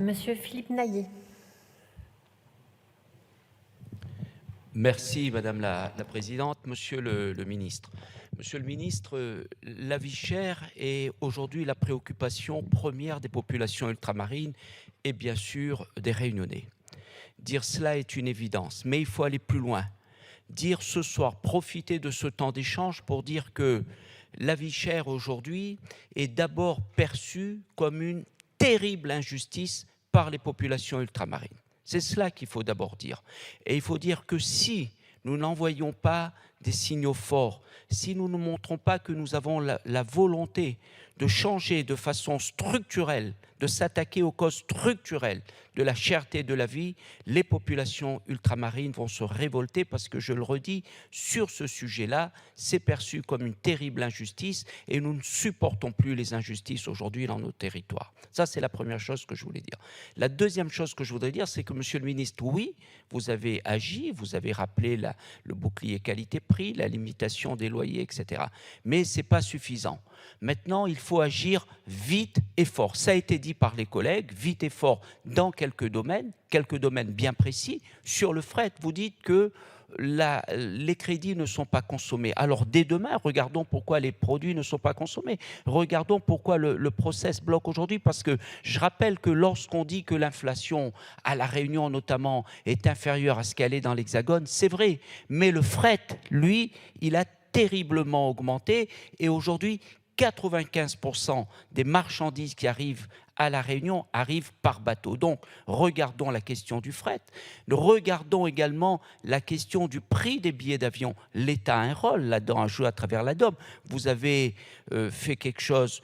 Monsieur Philippe Naillet. Merci Madame la Présidente, Monsieur le Ministre. Monsieur le Ministre, la vie chère est aujourd'hui la préoccupation première des populations ultramarines et bien sûr des Réunionnais. Dire cela est une évidence, mais il faut aller plus loin. Dire ce soir, profiter de ce temps d'échange pour dire que la vie chère aujourd'hui est d'abord perçue comme une terrible injustice par les populations ultramarines. C'est cela qu'il faut d'abord dire. Et il faut dire que si nous n'envoyons pas des signaux forts, si nous ne montrons pas que nous avons la volonté de changer de façon structurelle, de s'attaquer aux causes structurelles de la cherté de la vie, les populations ultramarines vont se révolter parce que, je le redis, sur ce sujet-là, c'est perçu comme une terrible injustice et nous ne supportons plus les injustices aujourd'hui dans nos territoires. Ça, c'est la première chose que je voulais dire. La deuxième chose que je voudrais dire, c'est que, Monsieur le Ministre, oui, vous avez agi, vous avez rappelé le bouclier qualité-prix, la limitation des loyers, etc. Mais ce n'est pas suffisant. Maintenant, il faut agir vite et fort. Ça a été dit par les collègues, vite et fort dans quelques domaines bien précis. Sur le fret, vous dites que les crédits ne sont pas consommés. Alors, dès demain, regardons pourquoi les produits ne sont pas consommés. Regardons pourquoi le process bloque aujourd'hui. Parce que je rappelle que lorsqu'on dit que l'inflation, à La Réunion notamment, est inférieure à ce qu'elle est dans l'Hexagone, c'est vrai. Mais le fret, lui, il a terriblement augmenté. Et aujourd'hui, 95% des marchandises qui arrivent à La Réunion arrivent par bateau. Donc, regardons la question du fret. Regardons également la question du prix des billets d'avion. L'État a un rôle là-dedans, à jouer à travers la DOM. Vous avez fait quelque chose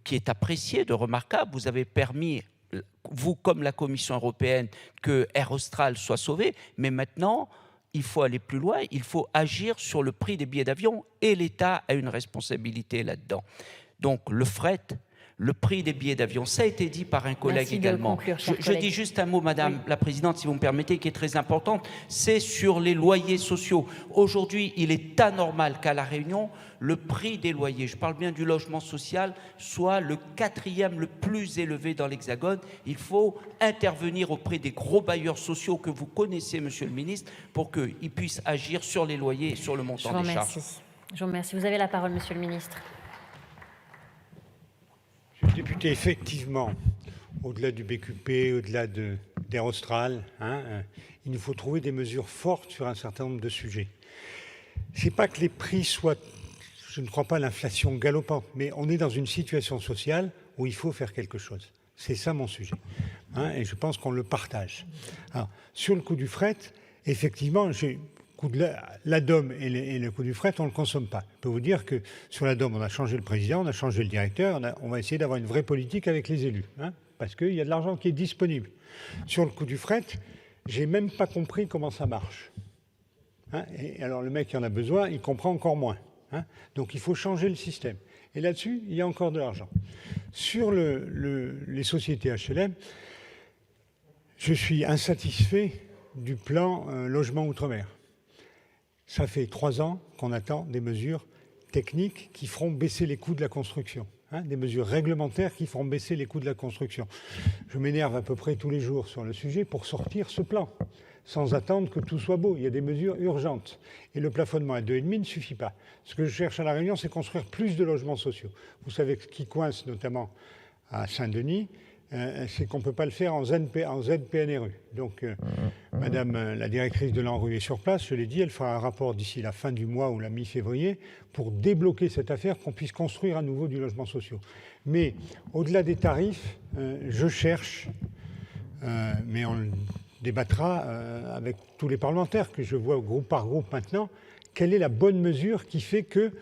qui est apprécié, de remarquable. Vous avez permis, vous comme la Commission européenne, que Air Austral soit sauvé. Mais maintenant, il faut aller plus loin, il faut agir sur le prix des billets d'avion et l'État a une responsabilité là-dedans. Donc le fret, le prix des billets d'avion, ça a été dit par un collègue Merci également. Je dis juste un mot, Madame la Présidente, si vous me permettez, qui est très importante, c'est sur les loyers sociaux. Aujourd'hui, il est anormal qu'à La Réunion, le prix des loyers, je parle bien du logement social, soit le 4e le plus élevé dans l'Hexagone. Il faut intervenir auprès des gros bailleurs sociaux que vous connaissez, Monsieur le Ministre, pour qu'ils puissent agir sur les loyers et sur le montant des charges. Je vous remercie. Vous avez la parole, Monsieur le Ministre. Monsieur le député, effectivement, au-delà du BQP, au-delà d'Air Austral, il nous faut trouver des mesures fortes sur un certain nombre de sujets. Ce n'est pas que les prix soient, je ne crois pas à l'inflation galopante, mais on est dans une situation sociale où il faut faire quelque chose. C'est ça mon sujet. Et je pense qu'on le partage. Alors, sur le coût du fret, effectivement, la DOM et le coût du fret, on ne le consomme pas. Je peux vous dire que sur la DOM, on a changé le président, on a changé le directeur, on va essayer d'avoir une vraie politique avec les élus, parce qu'il y a de l'argent qui est disponible. Sur le coût du fret, j'ai même pas compris comment ça marche. Et alors le mec qui en a besoin, il comprend encore moins. Donc il faut changer le système. Et là-dessus, il y a encore de l'argent. Sur les sociétés HLM, je suis insatisfait du plan logement outre-mer. Ça fait 3 ans qu'on attend des mesures techniques qui feront baisser les coûts de la construction, des mesures réglementaires qui feront baisser les coûts de la construction. Je m'énerve à peu près tous les jours sur le sujet pour sortir ce plan, sans attendre que tout soit beau. Il y a des mesures urgentes. Et le plafonnement à 2,5 ne suffit pas. Ce que je cherche à La Réunion, c'est construire plus de logements sociaux. Vous savez ce qui coince notamment à Saint-Denis, c'est qu'on ne peut pas le faire en ZPNRU. Donc, Madame la directrice de l'ANRU est sur place, je l'ai dit, elle fera un rapport d'ici la fin du mois ou la mi-février pour débloquer cette affaire, qu'on puisse construire à nouveau du logement social. Mais au-delà des tarifs, je cherche, mais on le débattra avec tous les parlementaires que je vois groupe par groupe maintenant, quelle est la bonne mesure qui fait que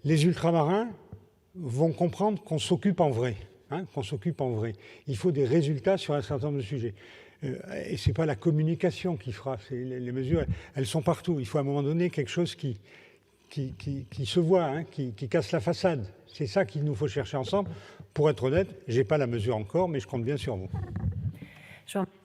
les ultramarins vont comprendre qu'on s'occupe en vrai. Qu'on s'occupe en vrai. Il faut des résultats sur un certain nombre de sujets. Et ce n'est pas la communication qui fera. Les mesures, elles sont partout. Il faut à un moment donné quelque chose qui se voit, qui casse la façade. C'est ça qu'il nous faut chercher ensemble. Pour être honnête, je n'ai pas la mesure encore, mais je compte bien sur vous.